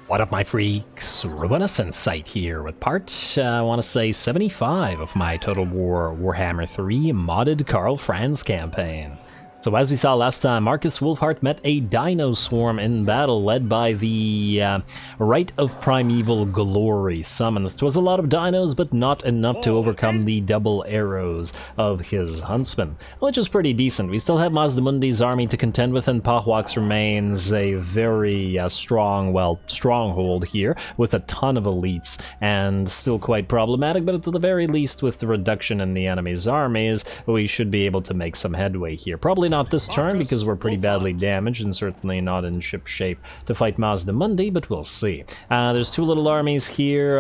What up, my freaks? RuinousInsight here with part, I want to say 75 of my Total Warhammer 3 modded Karl Franz campaign. So as we saw last time, Marcus Wolfhart met a dino swarm in battle led by the Rite of Primeval Glory summons. It was a lot of dinos, but not enough to overcome the double arrows of his huntsman, which is pretty decent. We still have Mazdamundi's army to contend with, and Pahwak's remains a very strong, stronghold here with a ton of elites, and still quite problematic, but at the very least with the reduction in the enemy's armies, we should be able to make some headway here. Probably not this turn because we're pretty badly damaged and certainly not in ship shape to fight Mazdamundi, but we'll see. There's two little armies here.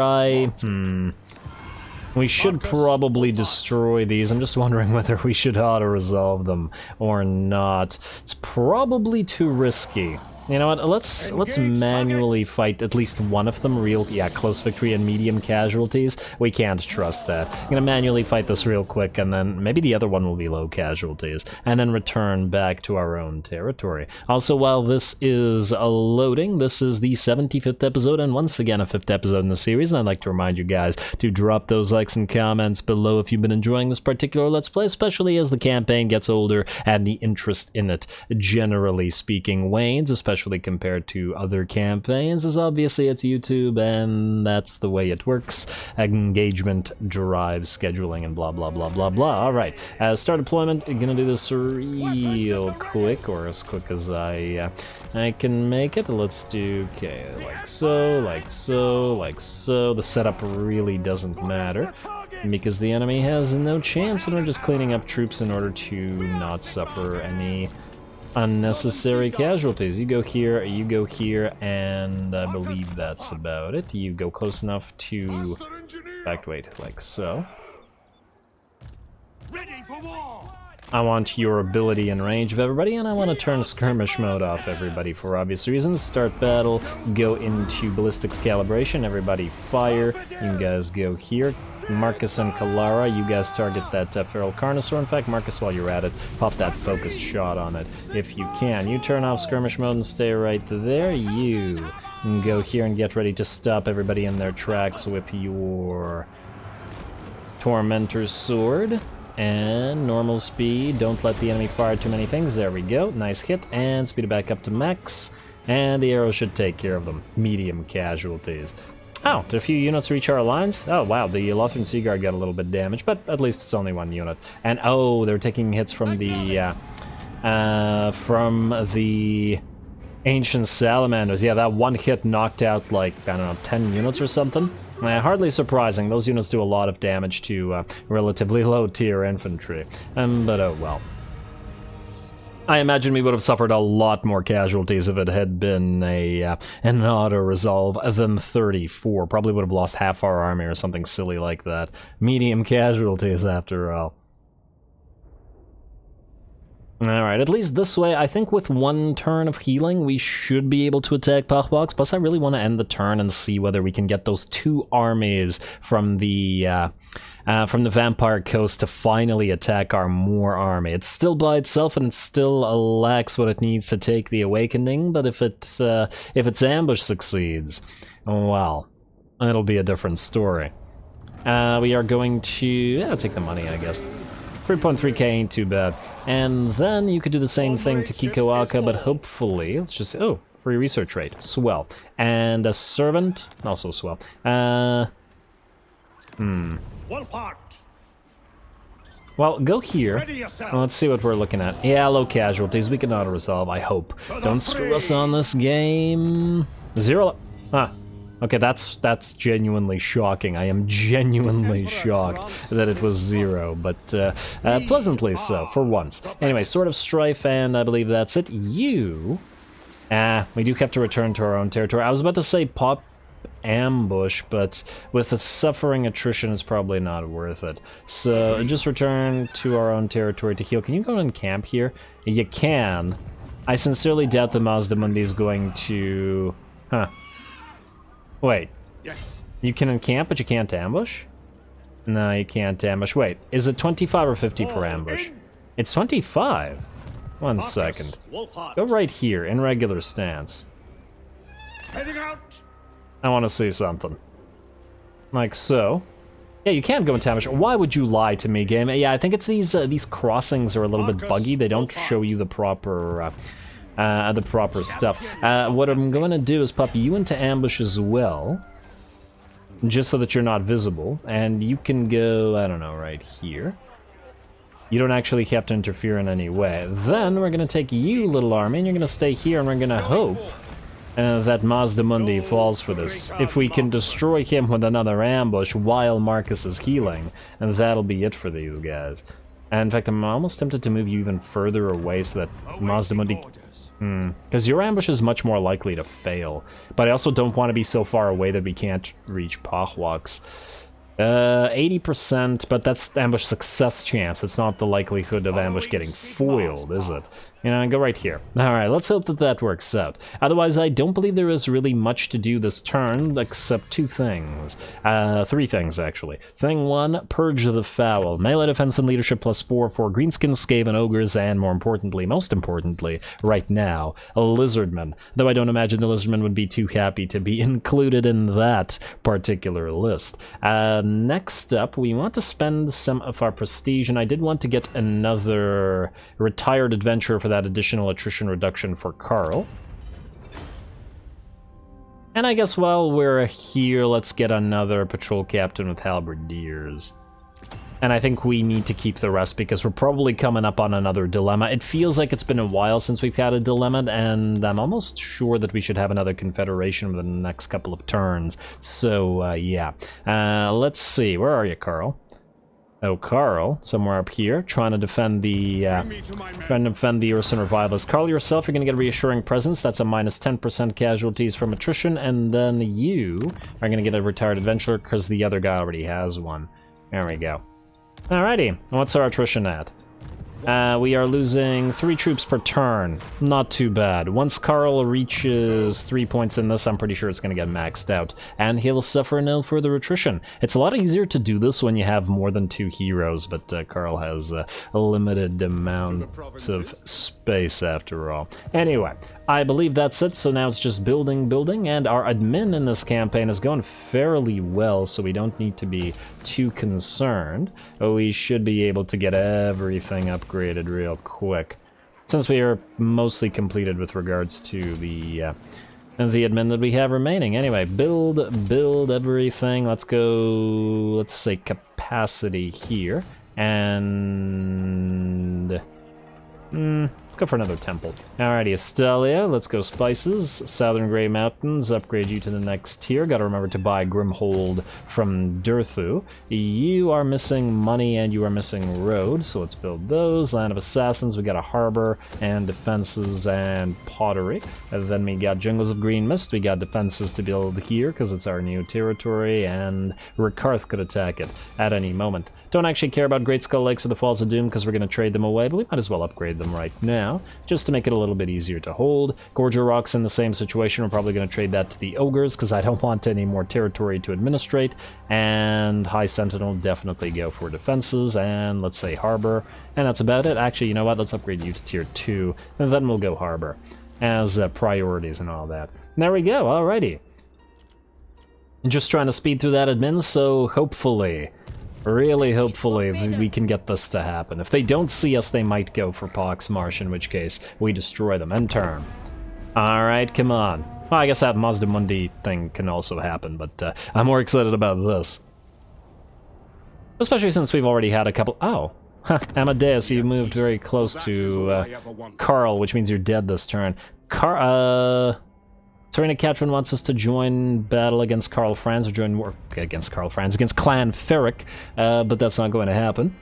We should probably destroy these. I'm just wondering whether we should auto-resolve them or not. It's probably too risky. You know what, let's manually fight at least one of them. Close victory and medium casualties. We can't trust that. I'm gonna manually fight this real quick, and then maybe the other one will be low casualties, and then return back to our own territory. Also, while this is loading, this is the 75th episode, and once again a 5th episode in the series, and I'd like to remind you guys to drop those likes and comments below if you've been enjoying this particular Let's Play, especially as the campaign gets older and the interest in it, generally speaking, wanes, especially compared to other campaigns, as obviously it's YouTube and that's the way it works. Engagement drives scheduling and blah blah blah blah blah. Alright, start deployment. I'm gonna do this real quick, or as quick as I can make it. Let's do, okay, like so, like so, like so. The setup really doesn't matter because the enemy has no chance, and we're just cleaning up troops in order to not suffer any unnecessary casualties. You go here, and I believe that's about it. You go close enough to wait, like so. Ready for war. I want your ability and range of everybody, and I want to turn skirmish mode off everybody for obvious reasons. Start battle, go into ballistics calibration, everybody fire. You guys go here. Marcus and Kalara, you guys target that feral carnosaur. In fact, Marcus, while you're at it, pop that focused shot on it if you can. You turn off skirmish mode and stay right there. You can go here and get ready to stop everybody in their tracks with your Tormentor's sword. And normal speed, don't let the enemy fire too many things. There we go, nice hit, and speed it back up to max, and the arrow should take care of them. Medium casualties. Oh, did a few units reach our lines? Oh wow, the Lothran Seaguard got a little bit damaged, but at least it's only one unit. And oh, they're taking hits from the Ancient Salamanders. Yeah, that one hit knocked out, like, I don't know, 10 units or something. Hardly surprising. Those units do a lot of damage to relatively low-tier infantry. But oh well. I imagine we would have suffered a lot more casualties if it had been an auto-resolve than 34. Probably would have lost half our army or something silly like that. Medium casualties, after all. Alright, at least this way, I think with one turn of healing, we should be able to attack Pahwaks. Plus, I really want to end the turn and see whether we can get those two armies from the Vampire Coast to finally attack our Moor army. It's still by itself, and it still lacks what it needs to take the Awakening, but if its ambush succeeds, well, it'll be a different story. We are going to take the money, I guess. 3.3k ain't too bad. And then you could do the same thing to Kikoaka, but hopefully, let's just, oh, free research rate, swell. And a servant, also swell. Well, go here. Let's see what we're looking at. Yeah, low casualties, we can auto-resolve, I hope. Don't screw us on this game. Okay, that's genuinely shocking. I am genuinely shocked that it was 0, but pleasantly so, for once. Anyway, Sword of Strife, and I believe that's it. You... we do have to return to our own territory. I was about to say pop ambush, but with the suffering attrition, it's probably not worth it. So, just return to our own territory to heal. Can you go and camp here? You can. I sincerely doubt the Mazdamundi is going to... Wait, you can encamp, but you can't ambush? No, you can't ambush. Wait, is it 25 or 50 for ambush? It's 25. One second. Go right here, in regular stance. Heading out. I want to see something. Like so. Yeah, you can go into ambush. Why would you lie to me, game? Yeah, I think it's these crossings are a little bit buggy. They don't show you the proper stuff. What I'm going to do is pop you into ambush as well, just so that you're not visible, and you can go, I don't know, right here. You don't actually have to interfere in any way. Then we're going to take you, little army, and you're going to stay here, and we're going to hope that Mazdamundi falls for this. If we can destroy him with another ambush while Marcus is healing, and that'll be it for these guys. And in fact, I'm almost tempted to move you even further away so that Mazdamundi... Because your ambush is much more likely to fail. But I also don't want to be so far away that we can't reach Pahwaks. 80%, but that's ambush success chance. It's not the likelihood of ambush getting foiled, is it? You know, go right here. Alright, let's hope that that works out. Otherwise, I don't believe there is really much to do this turn, except two things. Three things, actually. Thing one, Purge the Foul. Melee defense and leadership +4 for Greenskins, Skaven, Ogres, and more importantly, most importantly, right now, a Lizardman. Though I don't imagine the Lizardman would be too happy to be included in that particular list. Next up, we want to spend some of our prestige, and I did want to get another retired adventurer for that additional attrition reduction for Karl. And I guess while we're here, let's get another patrol captain with halberdiers. And I think we need to keep the rest because we're probably coming up on another dilemma. It feels like it's been a while since we've had a dilemma, and I'm almost sure that we should have another confederation within the next couple of turns. So, yeah. Let's see. Where are you, Karl? Oh, Karl, somewhere up here, trying to defend the Urson Revivalist. Karl, yourself, you're going to get a reassuring presence. That's a minus 10% casualties from attrition, and then you are going to get a retired adventurer because the other guy already has one. There we go. Alrighty, what's our attrition at? We are losing 3 troops per turn. Not too bad. Once Karl reaches 3 points in this, I'm pretty sure it's going to get maxed out. And he'll suffer no further attrition. It's a lot easier to do this when you have more than 2 heroes, but Karl has a limited amount of space after all. Anyway, I believe that's it, so now it's just building, and our admin in this campaign is going fairly well, so we don't need to be too concerned. We should be able to get everything upgraded real quick, since we are mostly completed with regards to the admin that we have remaining. Anyway, build everything. Let's go, let's say capacity here, and... go for another temple. Alrighty, Estelia, let's go spices. Southern Grey Mountains, upgrade you to the next tier. Gotta remember to buy Grimhold from Durthu. You are missing money and you are missing road, so let's build those. Land of Assassins, we got a harbor and defenses and pottery. And then we got Jungles of Green Mist, we got defenses to build here because it's our new territory, and Rikarth could attack it at any moment. Don't actually care about Great Skull Lakes or the Falls of Doom because we're going to trade them away, but we might as well upgrade them right now, just to make it a little bit easier to hold. Gorger Rock's in the same situation. We're probably going to trade that to the Ogres because I don't want any more territory to administrate. And High Sentinel, definitely go for defenses, and let's say Harbor. And that's about it. Actually, you know what? Let's upgrade you to Tier 2, and then we'll go Harbor as priorities and all that. And there we go. Alrighty. Just trying to speed through that admin, so hopefully... really hopefully we can get this to happen. If they don't see us, they might go for Pox Marsh, in which case we destroy them. End turn. Alright, come on. Well, I guess that Mazdamundi thing can also happen, but I'm more excited about this. Especially since we've already had a couple... Oh. Amadeus, you moved very close to Karl, which means you're dead this turn. Serena Catron wants us to join battle against Karl Franz, or join war against Karl Franz, against Clan Ferric, but that's not going to happen.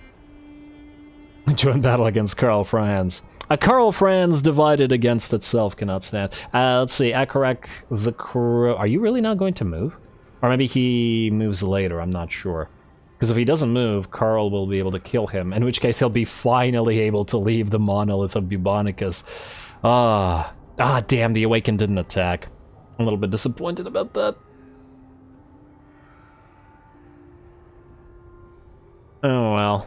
Join battle against Karl Franz. A Karl Franz divided against itself cannot stand. Let's see, Akarak the Crow. Are you really not going to move? Or maybe he moves later, I'm not sure. Because if he doesn't move, Karl will be able to kill him, in which case he'll be finally able to leave the monolith of Bubonicus. Damn, the Awakened didn't attack. I'm a little bit disappointed about that. Oh well.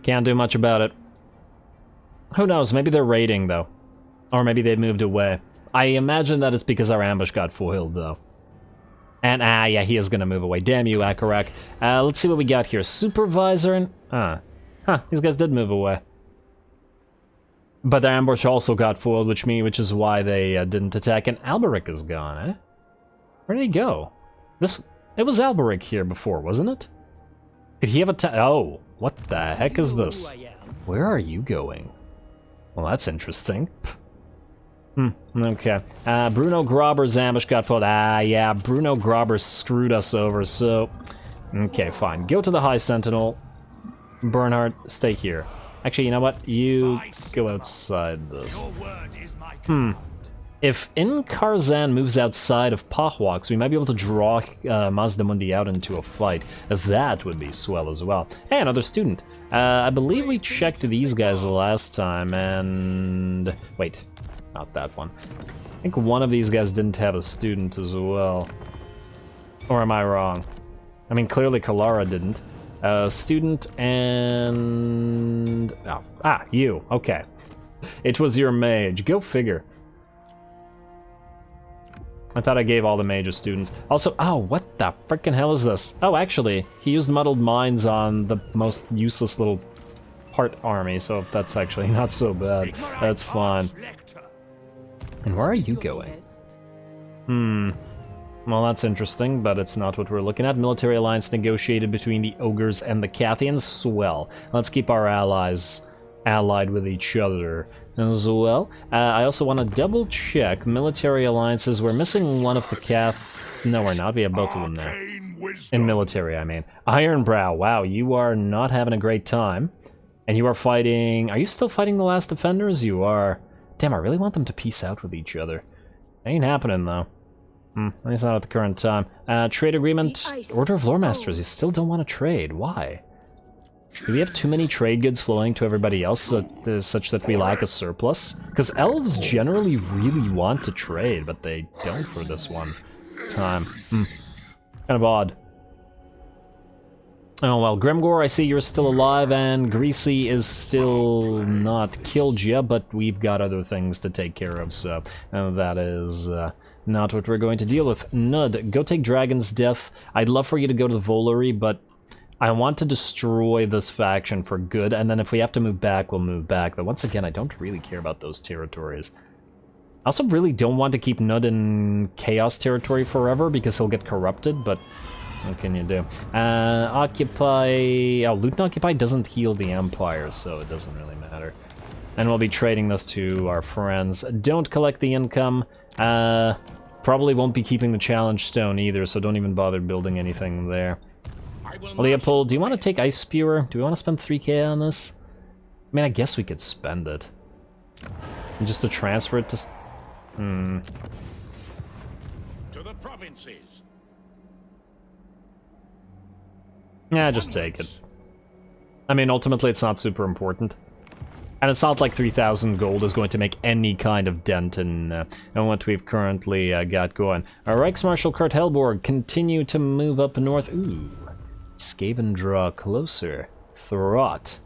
Can't do much about it. Who knows, maybe they're raiding though. Or maybe they moved away. I imagine that it's because our ambush got foiled, though. And, yeah, he is gonna move away. Damn you, Akarak. Let's see what we got here. Supervisor and... these guys did move away. But their ambush also got foiled, which is why they didn't attack. And Alberic is gone, eh? Where did he go? It was Alberic here before, wasn't it? Did he have a oh, what the heck is this? Where are you going? Well, that's interesting. Okay. Bruno Grauber's ambush got foiled. Yeah, Bruno Grauber screwed us over, so... Okay, fine. Go to the High Sentinel. Bernhard, stay here. Actually, you know what? You go outside this. If Inkarzan moves outside of Pahwaks, we might be able to draw Mazdamundi out into a fight. That would be swell as well. Hey, another student. I believe we checked these guys last time, and... Wait, not that one. I think one of these guys didn't have a student as well. Or am I wrong? I mean, clearly Kalara didn't. Student and... Oh. You. Okay. It was your mage. Go figure. I thought I gave all the mages students. Also, what the frickin' hell is this? Oh, actually, he used muddled minds on the most useless little part army, so that's actually not so bad. That's fine. And where are you going? Well, that's interesting, but it's not what we're looking at. Military alliance negotiated between the Ogres and the Cathians. Swell. Let's keep our allies allied with each other as well. I also want to double check military alliances. We're missing one of the Cath... No, we're not. We have both of them now. In military, I mean. Ironbrow, wow, you are not having a great time. And you are fighting... Are you still fighting the last defenders? You are. Damn, I really want them to peace out with each other. Ain't happening, though. At least not at the current time. Trade agreement. Order of Loremasters. You still don't want to trade. Why? Do we have too many trade goods flowing to everybody else such that we lack a surplus? Because elves generally really want to trade, but they don't for this one time. Kind of odd. Oh well, Grimgor, I see you're still alive, and Greasy is still not killed yet, but we've got other things to take care of, so that is... not what we're going to deal with. Nud, go take Dragon's Death. I'd love for you to go to the Volary, but I want to destroy this faction for good, and then if we have to move back, we'll move back. Though once again, I don't really care about those territories. I also really don't want to keep Nud in Chaos territory forever, because he'll get corrupted, but what can you do? Occupy... Oh, Loot and Occupy doesn't heal the Empire, so it doesn't really matter. And we'll be trading this to our friends. Don't collect the income. Probably won't be keeping the challenge stone either, so don't even bother building anything there. Leopold, do you want to take Ice Spewer? Do we want to spend 3k on this? I mean, I guess we could spend it. And just to transfer it to... To the provinces. Yeah, just take it. I mean, ultimately it's not super important. And it's not like 3,000 gold is going to make any kind of dent in what we've currently got going. Our Reichsmarschall Kurt Helborg continue to move up north. Ooh. Skaven draw closer. Throt.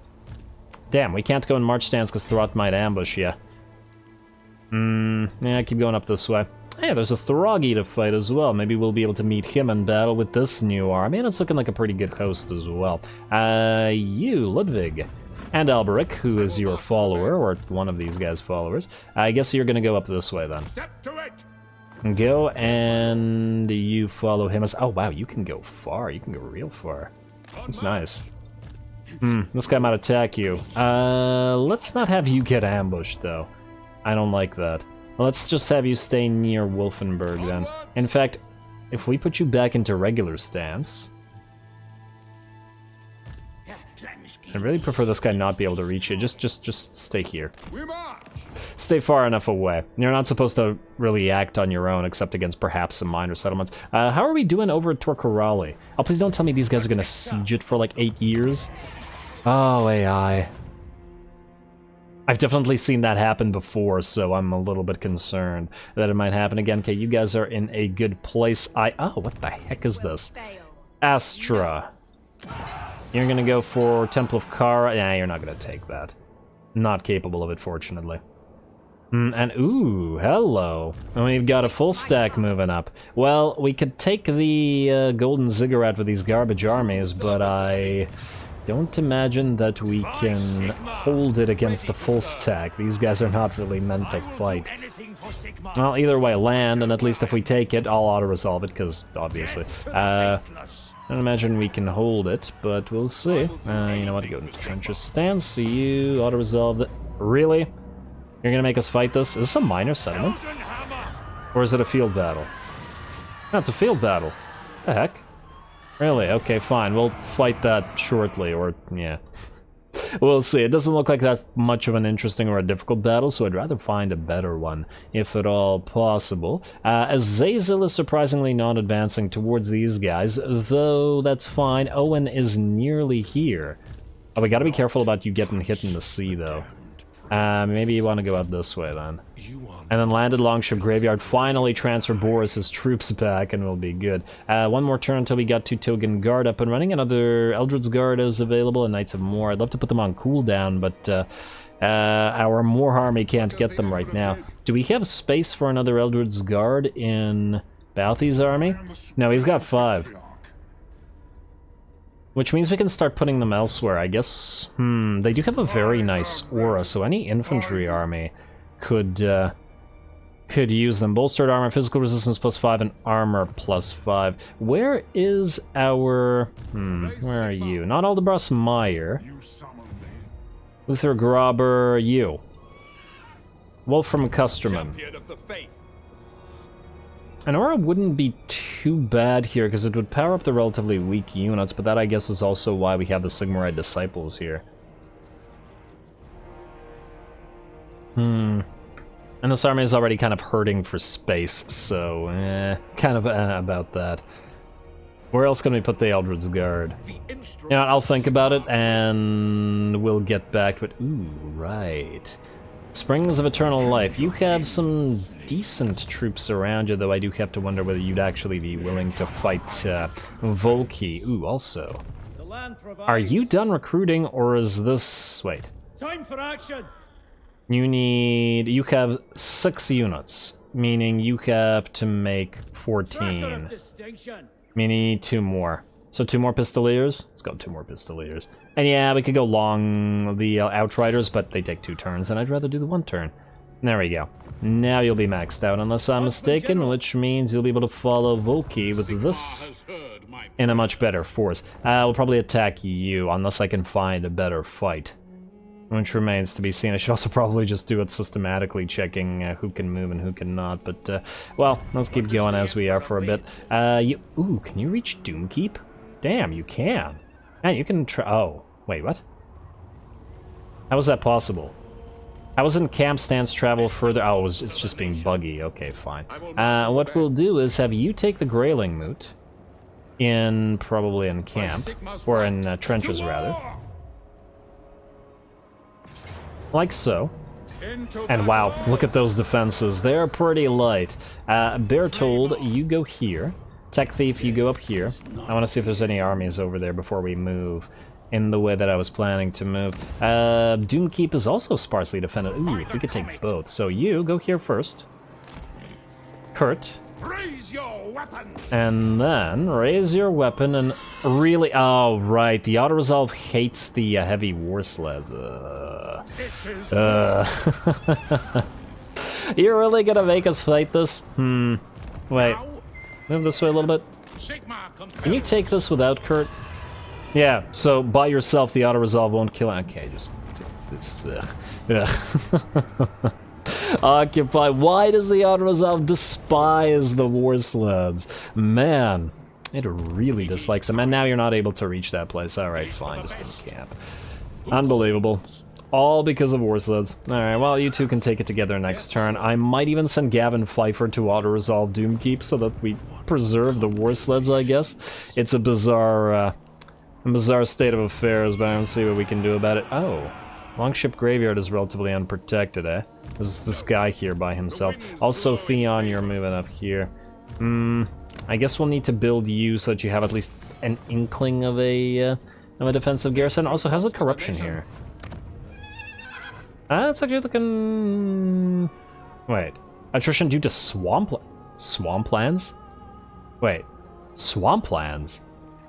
Damn, we can't go in march stance because Throt might ambush you. Yeah, keep going up this way. Hey, there's a Throggy to fight as well. Maybe we'll be able to meet him in battle with this new army. And it's looking like a pretty good host as well. You, Ludwig. And Alberic, who is your follower, or one of these guys' followers. I guess you're gonna go up this way then. Step to it. Go, and you follow him as... Oh wow, you can go far. You can go real far. That's nice. This guy might attack you. Let's not have you get ambushed, though. I don't like that. Let's just have you stay near Wolfenburg, then. In fact, if we put you back into regular stance... I really prefer this guy not be able to reach you. Just stay here. Stay far enough away. You're not supposed to really act on your own, except against perhaps some minor settlements. How are we doing over at Torquarale? Oh, please don't tell me these guys are gonna siege it for like 8 years. Oh, AI. I've definitely seen that happen before, so I'm a little bit concerned that it might happen again. Okay, you guys are in a good place. Oh, what the heck is this? Astra. You're gonna go for Temple of Kara. Nah, you're not gonna take that. Not capable of it, fortunately. And ooh, hello. And we've got a full stack moving up. Well, we could take the golden ziggurat with these garbage armies, but I don't imagine that we can hold it against a full stack. These guys are not really meant to fight. Well, either way, land, and at least if we take it, I'll auto-resolve it, because, obviously. I don't imagine we can hold it, but we'll see. You know what, go into trenches stance, you auto-resolve it. Really? You're gonna make us fight this? Is this a minor settlement? Or is it a field battle? No, it's a field battle. The heck? Really? Okay, fine. We'll fight that shortly, or, yeah. We'll see. It doesn't look like that much of an interesting or a difficult battle, so I'd rather find a better one, if at all possible. Azazel is surprisingly not advancing towards these guys, though that's fine. Owen is nearly here. Oh, we gotta be careful about you getting hit in the sea, though. Maybe you want to go out this way, then. And then landed Longship Graveyard, finally transfer Boris's troops back, and we'll be good. One more turn until we got 2 Togen Guard up and running. Another Eldred's Guard is available, and Knights of Moor. I'd love to put them on cooldown, but our Moor army can't get them right now. Do we have space for another Eldred's Guard in Balthi's army? No, he's got 5. Which means we can start putting them elsewhere, I guess. They do have a very nice aura, so any infantry army could use them. Bolstered armor, physical resistance +5, and armor +5. Where is our... where are you? Not Aldebras Meyer. Luther Grauber, you. Wolfram Custerman. An aura wouldn't be too bad here, because it would power up the relatively weak units, but that, I guess, is also why we have the Sigmarite Disciples here. And this army is already kind of hurting for space, so, kind of about that. Where else can we put the Eldred's Guard? You know, I'll think about it, and we'll get back to it. Ooh, right. Springs of Eternal Life. You have some decent troops around you, though I do have to wonder whether you'd actually be willing to fight Volki. Ooh, also. Are you done recruiting, or is this... Wait. Time for action! You have 6 units, meaning you have to make 14. We need 2 more. So 2 more Pistoliers? Let's go 2 more Pistoliers. And yeah, we could go long the Outriders, but they take 2 turns, and I'd rather do the 1 turn. There we go. Now you'll be maxed out, unless I'm mistaken, which means you'll be able to follow Volki with this in a much better force. We'll probably attack you, unless I can find a better fight. Which remains to be seen. I should also probably just do it systematically, checking who can move and who cannot, but, well, let's keep going as we are for a bit. Ooh, can you reach Doomkeep? Damn, you can. And you can try... Oh, wait, what? How is that possible? How isn't camp stance travel further? Oh, it's just being buggy. Okay, fine. What we'll do is have you take the Grayling Moot probably in camp, or in trenches, rather. Like so. And wow, look at those defenses. They're pretty light. Bertold, you go here. Tech Thief, you go up here. I want to see if there's any armies over there before we move in the way that I was planning to move. Doomkeep is also sparsely defended. Ooh, if we could take both. So you go here first. Kurt. Raise your weapon. And then raise your weapon and really... Oh, right. The auto-resolve hates the heavy war sleds. You're really gonna make us fight this? Wait. Move this way a little bit. Can you take this without Kurt? Yeah, so by yourself the auto-resolve won't kill it. Okay, just Occupy. Why does the auto-resolve despise the war sleds? Man, it really dislikes them. And now you're not able to reach that place. Alright, fine, just in camp. Unbelievable. All because of war sleds. Alright, well, you two can take it together next turn. I might even send Gavin Pfeiffer to auto-resolve Doomkeep so that we preserve the war sleds, I guess. It's a bizarre state of affairs, but I don't see what we can do about it. Oh, Longship Graveyard is relatively unprotected, eh? There's this guy here by himself. Also, Theon, you're moving up here. I guess we'll need to build you so that you have at least an inkling of a defensive garrison. Also, how's the corruption here? That's actually looking... Wait. Attrition due to swamplands? Wait. Swamplands?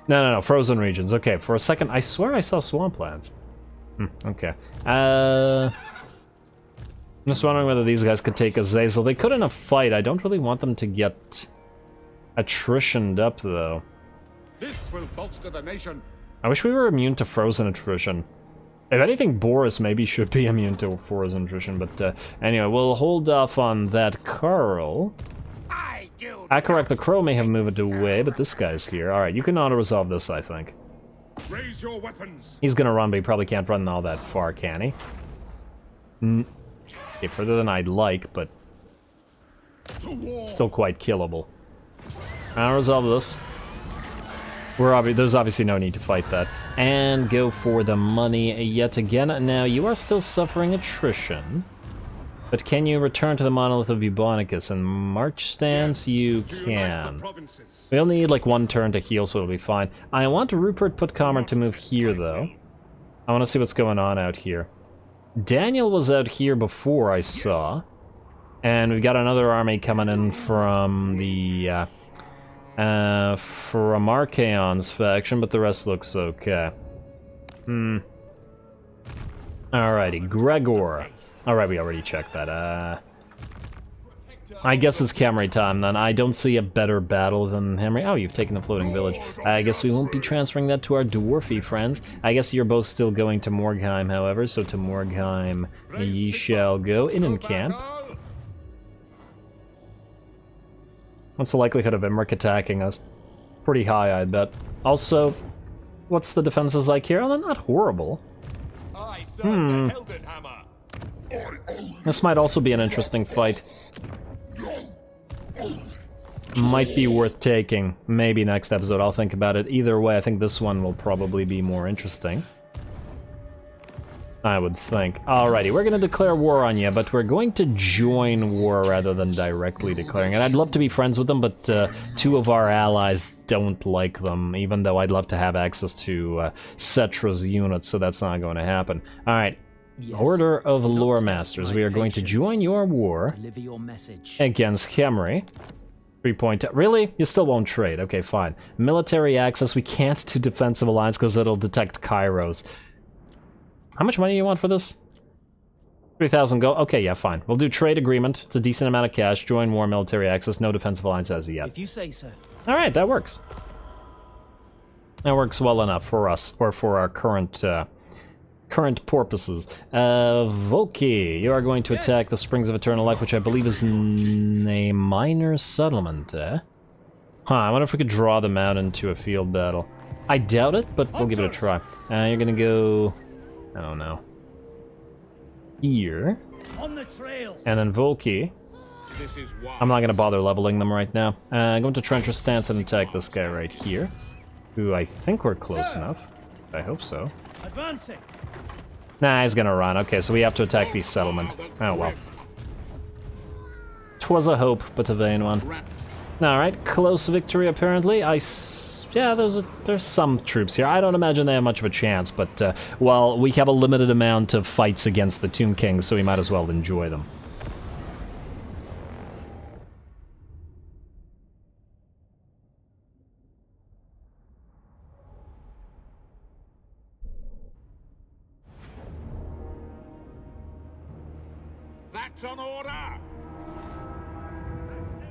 No, frozen regions. Okay, for a second, I swear I saw swamplands. Okay. I'm just wondering whether these guys could take Azazel. They could in a fight. I don't really want them to get attritioned up, though. This will bolster the nation. I wish we were immune to frozen attrition. If anything, Boris maybe should be immune to frozen attrition, but anyway, we'll hold off on that. Karl. Akarak the Crow may have moved away, but this guy's here. Alright, you can auto-resolve this, I think. Raise your weapons. He's gonna run, but he probably can't run all that far, can he? Okay, further than I'd like, but still quite killable. I'll resolve this. There's obviously no need to fight that. And go for the money yet again. Now, you are still suffering attrition. But can you return to the Monolith of Bubonicus? And March stance, you can. We only need like one turn to heal, so it'll be fine. I want Rupert Puttkamer to move here, though. I want to see what's going on out here. Daniel was out here before, I saw. And we've got another army coming in from the... from Archaon's faction, but the rest looks okay. Alrighty, Gregor. Alright, we already checked that. I guess it's Camry time, then. I don't see a better battle than Henry. Oh, you've taken the floating village. I guess we won't be transferring that to our dwarfy friends. I guess you're both still going to Morgheim, however, so to Morgheim ye shall go. In camp. What's the likelihood of Imric attacking us? Pretty high, I bet. Also, what's the defenses like here? Oh, they're not horrible. This might also be an interesting fight. Might be worth taking. Maybe next episode, I'll think about it. Either way, I think this one will probably be more interesting. I would think. Alrighty, we're gonna declare war on you, but we're going to join war rather than directly declaring it. I'd love to be friends with them, but two of our allies don't like them, even though I'd love to have access to Cetra's units, so that's not going to happen. Alright, yes. Order of Lore Masters. We are going to join your war against Khemri. 3 point. Really? You still won't trade. Okay, fine. Military access. We can't do defensive alliance because it'll detect Kairos. How much money do you want for this? 3,000 gold. Okay, yeah, fine. We'll do trade agreement. It's a decent amount of cash. Join war, military access, no defensive alliance as yet. If you say so. All right, that works. That works well enough for us, or for our current purposes. Volki, you are going to attack the Springs of Eternal Life, which I believe is a minor settlement, eh? Huh, I wonder if we could draw them out into a field battle. I doubt it, but we'll give it a try. You're gonna go... I don't know. Here. On the trail. And then Volki. I'm not gonna bother leveling them right now. I'm going to Trencher Stance and attack this guy right here. Who I think we're close enough. I hope so. Advancing. Nah, he's gonna run. Okay, so we have to attack the settlement. Oh well. 'Twas a hope, but a vain one. Alright, close victory apparently. Yeah, there's some troops here. I don't imagine they have much of a chance, but, well, we have a limited amount of fights against the Tomb Kings, so we might as well enjoy them. That's an order.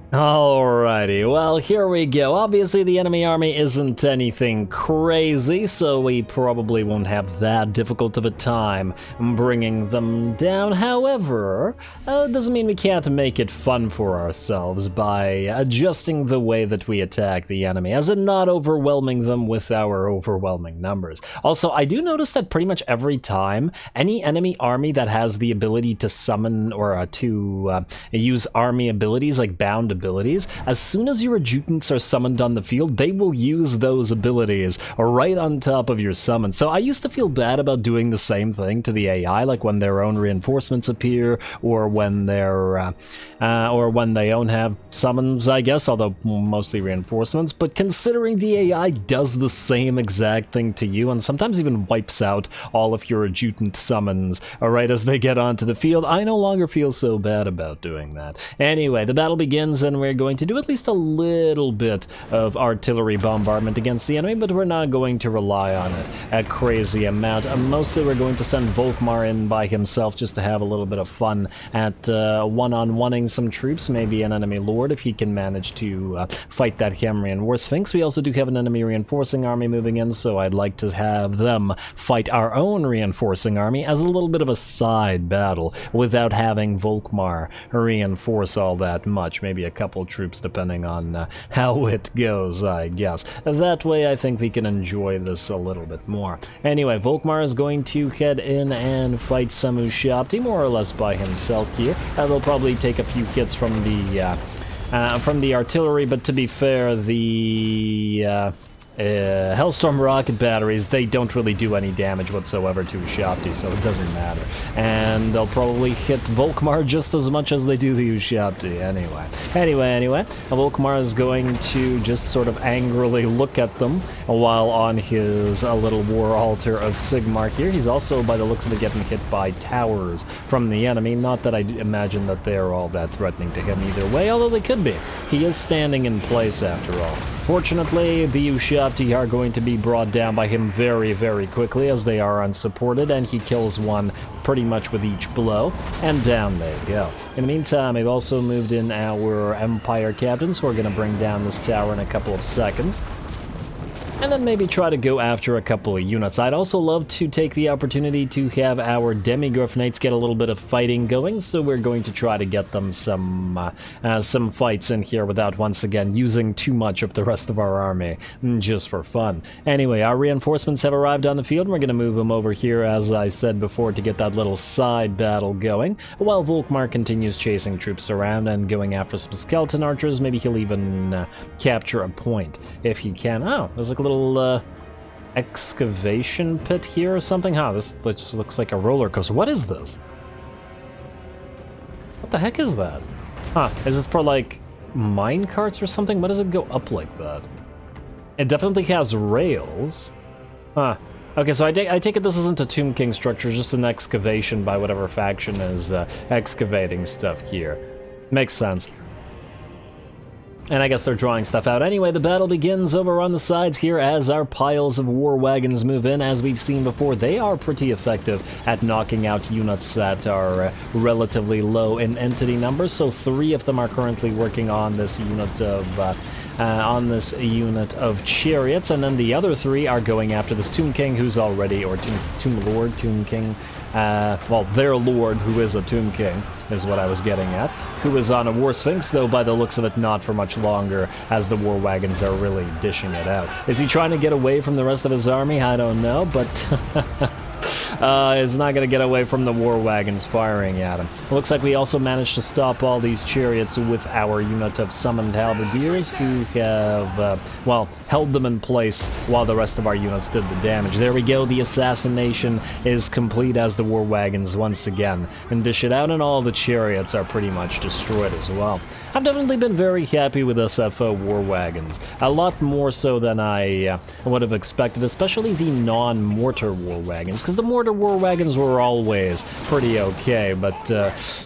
Alrighty, well, here we go. Obviously, the enemy army isn't anything crazy, so we probably won't have that difficult of a time bringing them down. However, it doesn't mean we can't make it fun for ourselves by adjusting the way that we attack the enemy, as in not overwhelming them with our overwhelming numbers. Also, I do notice that pretty much every time, any enemy army that has the ability to summon or to use army abilities like Bound abilities, as soon as your adjutants are summoned on the field, they will use those abilities right on top of your summon. So I used to feel bad about doing the same thing to the AI, like when their own reinforcements appear, or when they're or when they don't have summons, I guess, although mostly reinforcements. But considering the AI does the same exact thing to you, and sometimes even wipes out all of your adjutant summons right as they get onto the field, I no longer feel so bad about doing that. Anyway, the battle begins, and we're going to do at least a little bit of artillery bombardment against the enemy, but we're not going to rely on it a crazy amount. Mostly we're going to send Volkmar in by himself just to have a little bit of fun at one-on-oneing some troops, maybe an enemy lord if he can manage to fight that Cambrian War Sphinx. We also do have an enemy reinforcing army moving in, so I'd like to have them fight our own reinforcing army as a little bit of a side battle without having Volkmar reinforce all that much. Maybe a couple troops depending on how it goes, I guess. That way I think we can enjoy this a little bit more. Anyway, Volkmar is going to head in and fight some Ushabti more or less by himself here. They'll probably take a few hits from the artillery, but to be fair, the Hellstorm rocket batteries, they don't really do any damage whatsoever to Ushabti, so it doesn't matter. And they'll probably hit Volkmar just as much as they do the Ushabti anyway. Volkmar is going to just sort of angrily look at them while on his little war altar of Sigmar here. He's also, by the looks of it, getting hit by towers from the enemy. Not that I imagine that they're all that threatening to him either way, although they could be. He is standing in place after all. Fortunately, the Ushabti are going to be brought down by him very, very quickly as they are unsupported, and he kills one pretty much with each blow, and down they go. In the meantime, we've also moved in our Empire captains, who are going to bring down this tower in a couple of seconds. And then maybe try to go after a couple of units. I'd also love to take the opportunity to have our Demigryph Knights get a little bit of fighting going, so we're going to try to get them some fights in here without once again using too much of the rest of our army, just for fun. Anyway, our reinforcements have arrived on the field, and we're going to move them over here, as I said before, to get that little side battle going, while Volkmar continues chasing troops around and going after some skeleton archers. Maybe he'll even capture a point if he can. Oh, there's like a little excavation pit here or something. This just looks like a roller coaster. What is this? What the heck is that? Is it for like mine carts or something? Why does it go up like that? It definitely has rails. Okay, so I take it this isn't a Tomb King structure, just an excavation by whatever faction is excavating stuff here. Makes sense. And I guess they're drawing stuff out. Anyway, the battle begins over on the sides here as our piles of war wagons move in. As we've seen before, they are pretty effective at knocking out units that are relatively low in entity numbers. So 3 of them are currently working on this unit of chariots, and then the other 3 are going after this Tomb King, who's already, or Tomb Lord, Tomb King. Well, their lord, who is a Tomb King, is what I was getting at, who is on a War Sphinx, though by the looks of it not for much longer, as the war wagons are really dishing it out. Is he trying to get away from the rest of his army? I don't know, but is not going to get away from the war wagons firing at him. It looks like we also managed to stop all these chariots with our unit of summoned halberdiers, who have, well, held them in place while the rest of our units did the damage. There we go, the assassination is complete as the war wagons once again and dish it out, and all the chariots are pretty much destroyed as well. I've definitely been very happy with SFO war wagons, a lot more so than I would have expected, especially the non-mortar war wagons, because the mortar war wagons were always pretty okay, but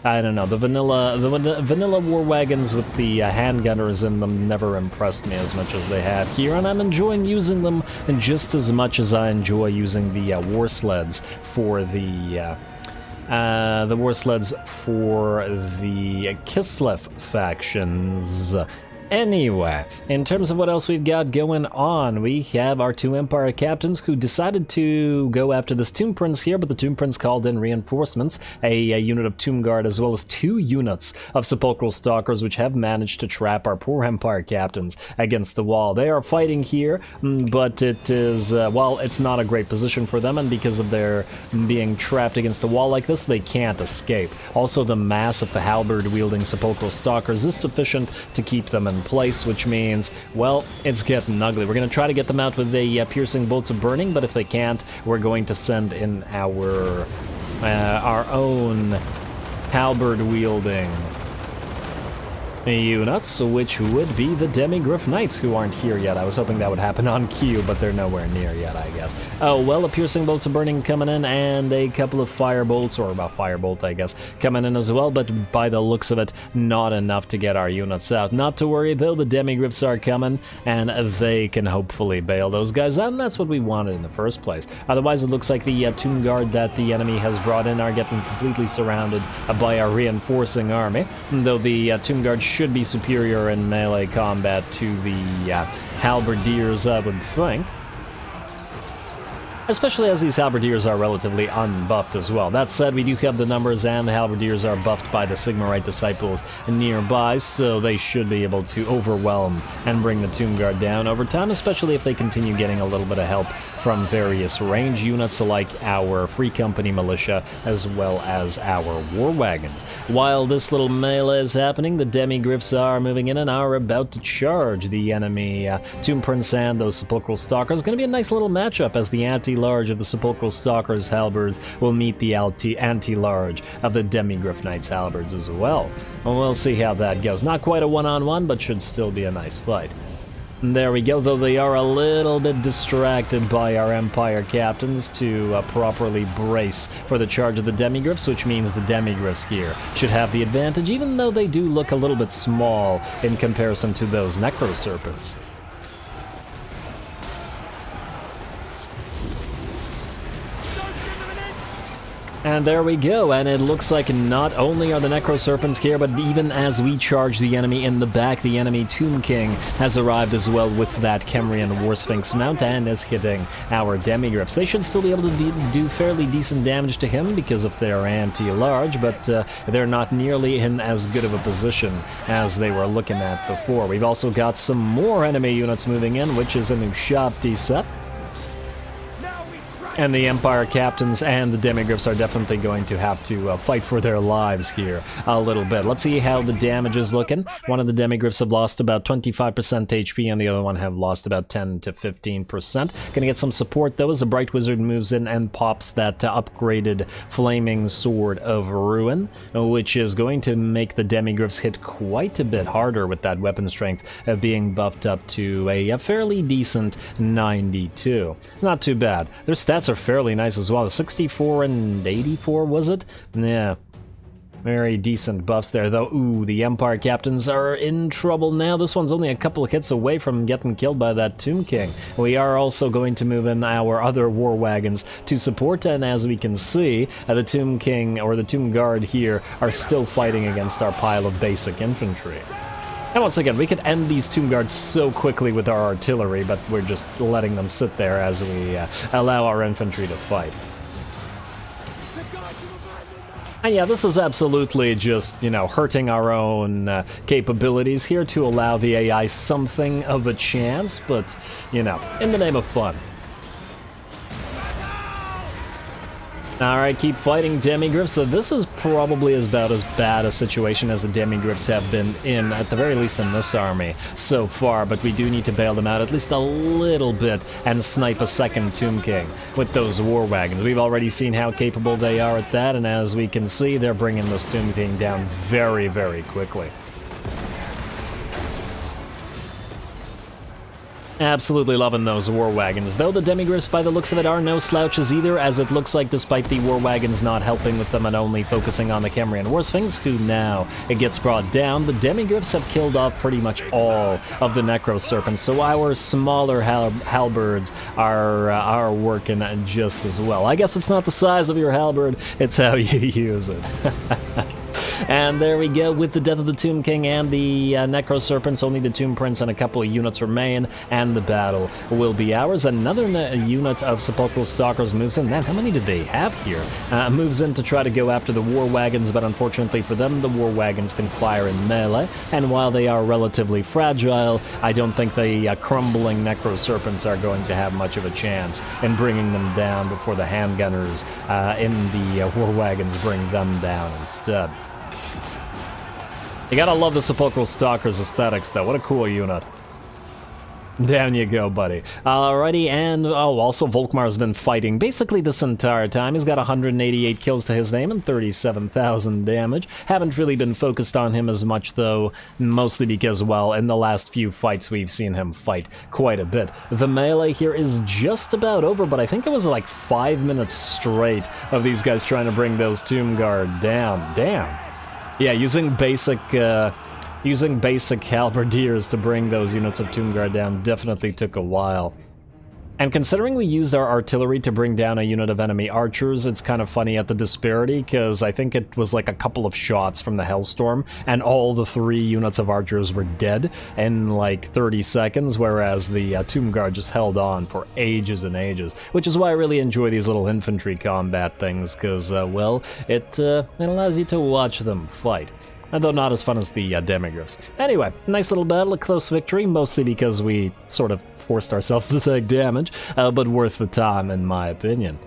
I don't know, the vanilla war wagons with the handgunners in them never impressed me as much as they have here, and I'm enjoying using them just as much as I enjoy using the war sleds for the war sleds for the Kislev factions. Anyway, in terms of what else we've got going on, we have our two Empire captains who decided to go after this Tomb Prince here, but the Tomb Prince called in reinforcements, a unit of Tomb Guard as well as 2 units of Sepulchral Stalkers, which have managed to trap our poor Empire captains against the wall. They are fighting here, but it is, well, it's not a great position for them, and because of their being trapped against the wall like this, they can't escape. Also, the mass of the halberd-wielding Sepulchral Stalkers is sufficient to keep them in place, which means, well, it's getting ugly. We're going to try to get them out with the piercing bolts of burning, but if they can't, we're going to send in our own halberd-wielding units, which would be the Demigryph Knights, who aren't here yet. I was hoping that would happen on cue, but they're nowhere near yet, I guess. Oh, well, a Piercing Bolts of Burning coming in, and a couple of Firebolts, or about Firebolt, I guess, coming in as well, but by the looks of it, not enough to get our units out. Not to worry, though, the Demigryphs are coming, and they can hopefully bail those guys out, and that's what we wanted in the first place. Otherwise, it looks like the Tomb Guard that the enemy has brought in are getting completely surrounded by our reinforcing army, though the Tomb Guard should be superior in melee combat to the halberdiers, I would think. Especially as these halberdiers are relatively unbuffed as well. That said, we do have the numbers, and the halberdiers are buffed by the Sigmarite disciples nearby, so they should be able to overwhelm and bring the Tomb Guard down over time, especially if they continue getting a little bit of help from various range units like our Free Company Militia as well as our War Wagons. While this little melee is happening, the Demigryphs are moving in and are about to charge the enemy Tomb Prince and those Sepulchral Stalkers. Going to be a nice little matchup as the anti-large of the Sepulchral Stalkers halberds will meet the anti-large of the Demigryph Knights halberds as well. We'll see how that goes. Not quite a one-on-one, but should still be a nice fight. There we go, though they are a little bit distracted by our Empire captains to properly brace for the charge of the Demigryphs, which means the Demigryphs here should have the advantage, even though they do look a little bit small in comparison to those Necroserpents. And there we go, and it looks like not only are the Necroserpents here, but even as we charge the enemy in the back, the enemy Tomb King has arrived as well with that Kemrian War Sphinx mount and is hitting our Demigryphs. They should still be able to do fairly decent damage to him because of their anti-large, but they're not nearly in as good of a position as they were looking at before. We've also got some more enemy units moving in, which is a new Shabti set. And the Empire captains and the Demigryphs are definitely going to have to fight for their lives here a little bit. Let's see how the damage is looking. One of the Demigryphs have lost about 25% HP, and the other one have lost about 10 to 15%. Gonna get some support, though, as the Bright Wizard moves in and pops that upgraded Flaming Sword of Ruin, which is going to make the Demigryphs hit quite a bit harder with that weapon strength being buffed up to a fairly decent 92. Not too bad. Their stats are fairly nice as well. 64 and 84, was it? Yeah. Very decent buffs there, though. Ooh, the Empire captains are in trouble now. This one's only a couple of hits away from getting killed by that Tomb King. We are also going to move in our other War Wagons to support, and as we can see, the Tomb King, or the Tomb Guard here, are still fighting against our pile of basic infantry. And once again, we could end these Tomb Guards so quickly with our artillery, but we're just letting them sit there as we allow our infantry to fight. And yeah, this is absolutely just, you know, hurting our own capabilities here to allow the AI something of a chance, but, you know, in the name of fun. Alright, keep fighting Demigryphs. So this is probably about as bad a situation as the Demigryphs have been in, at the very least in this army so far, but we do need to bail them out at least a little bit and snipe a second Tomb King with those War Wagons. We've already seen how capable they are at that, and as we can see, they're bringing this Tomb King down very, very quickly. Absolutely loving those War Wagons, though the Demigryphs, by the looks of it, are no slouches either, as it looks like despite the War Wagons not helping with them and only focusing on the Kemrian War Sphinx, who now it gets brought down, the Demigryphs have killed off pretty much all of the Necroserpents, so our smaller halberds are working just as well. I guess it's not the size of your halberd, it's how you use it. And there we go, with the death of the Tomb King and the Necro Serpents, only the Tomb Prince and a couple of units remain, and the battle will be ours. Another unit of Sepulchral Stalkers moves in. Man, how many did they have here? Moves in to try to go after the War Wagons, but unfortunately for them, the War Wagons can fire in melee, and while they are relatively fragile, I don't think the crumbling Necro Serpents are going to have much of a chance in bringing them down before the handgunners in the War Wagons bring them down instead. You gotta love the Sepulchral Stalkers aesthetics, though. What a cool unit. Down you go, buddy. Alrighty, and also Volkmar's been fighting basically this entire time. He's got 188 kills to his name and 37,000 damage. Haven't really been focused on him as much, though, mostly because, well, in the last few fights we've seen him fight quite a bit. The melee here is just about over, but I think it was like 5 minutes straight of these guys trying to bring those Tomb Guard down. Damn. Yeah, using basic halberdiers to bring those units of Tomb Guard down definitely took a while. And considering we used our artillery to bring down a unit of enemy archers, it's kind of funny at the disparity, because I think it was like a couple of shots from the Hellstorm, and all the 3 units of archers were dead in like 30 seconds, whereas the Tomb Guard just held on for ages and ages, which is why I really enjoy these little infantry combat things, because, well, it allows you to watch them fight. Although not as fun as the Demigryphs. Anyway, nice little battle, a close victory, mostly because we sort of forced ourselves to take damage, but worth the time in my opinion.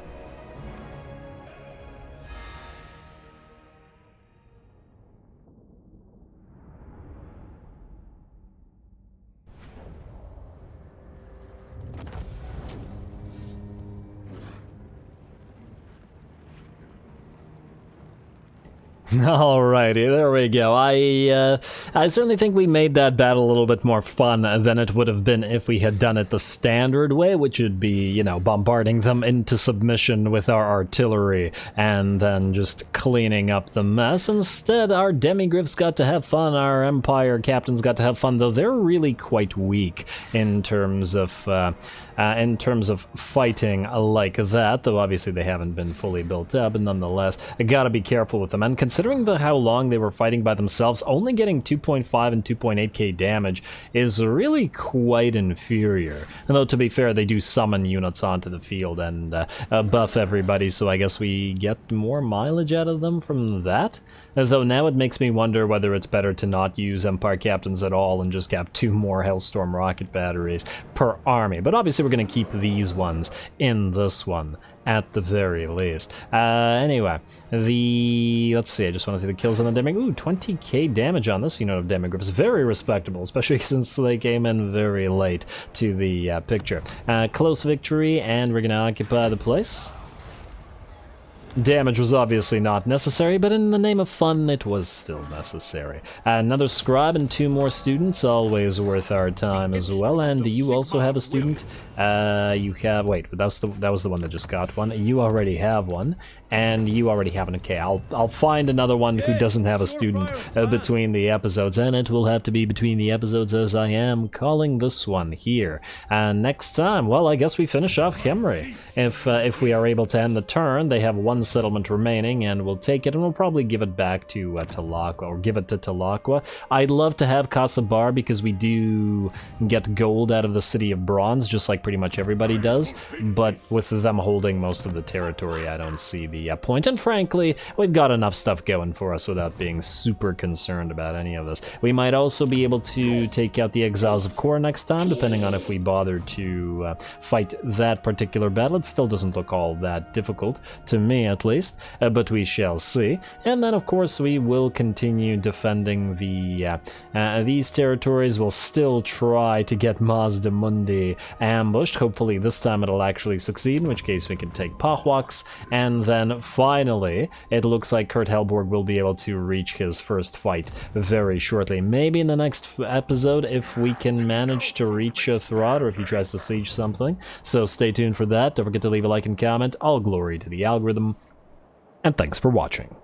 Alrighty, there we go. I certainly think we made that battle a little bit more fun than it would have been if we had done it the standard way, which would be, you know, bombarding them into submission with our artillery and then just cleaning up the mess. Instead, our Demigryphs got to have fun, our Empire captains got to have fun, though they're really quite weak in terms of fighting like that, though obviously they haven't been fully built up, and nonetheless, I gotta be careful with them. And considering how long they were fighting by themselves, only getting 2.5 and 2.8k damage is really quite inferior. And though, to be fair, they do summon units onto the field and buff everybody, so I guess we get more mileage out of them from that. Though now it makes me wonder whether it's better to not use Empire Captains at all and just have 2 more Hellstorm rocket batteries per army. But obviously we're going to keep these ones in this one, at the very least. Anyway, let's see, I just want to see the kills on the Demigryphs. Ooh, 20k damage on this unit of Demigryphs. Very respectable, especially since they came in very late to the picture. Close victory, and we're going to occupy the place. Damage was obviously not necessary, but in the name of fun, it was still necessary. Another scribe and 2 more students, always worth our time as well. And do you also have a student? You have... Wait, that was the one that just got one. You already have one, and you already have an... Okay, I'll find another one who doesn't have a student between the episodes, and it will have to be between the episodes, as I am calling this one here. And next time, well, I guess we finish off Khemri. If we are able to end the turn, they have 1 settlement remaining, and we'll take it, and we'll probably give it back to Talaqua, or give it to Talaqua. I'd love to have Kasabar, because we do get gold out of the City of Bronze, just like pretty much everybody does, but with them holding most of the territory, I don't see the point, and frankly, we've got enough stuff going for us without being super concerned about any of this. We might also be able to take out the Exiles of Kor next time, depending on if we bother to fight that particular battle. It still doesn't look all that difficult, to me at least, but we shall see. And then, of course, we will continue defending these territories. We'll still try to get Mazda Mundi ambushed. Hopefully this time it'll actually succeed, in which case we can take Pahwaks. And then finally, it looks like Kurt Helborg will be able to reach his first fight very shortly. Maybe in the next episode, if we can manage to reach Throd, or if he tries to siege something. So stay tuned for that. Don't forget to leave a like and comment. All glory to the algorithm. And thanks for watching.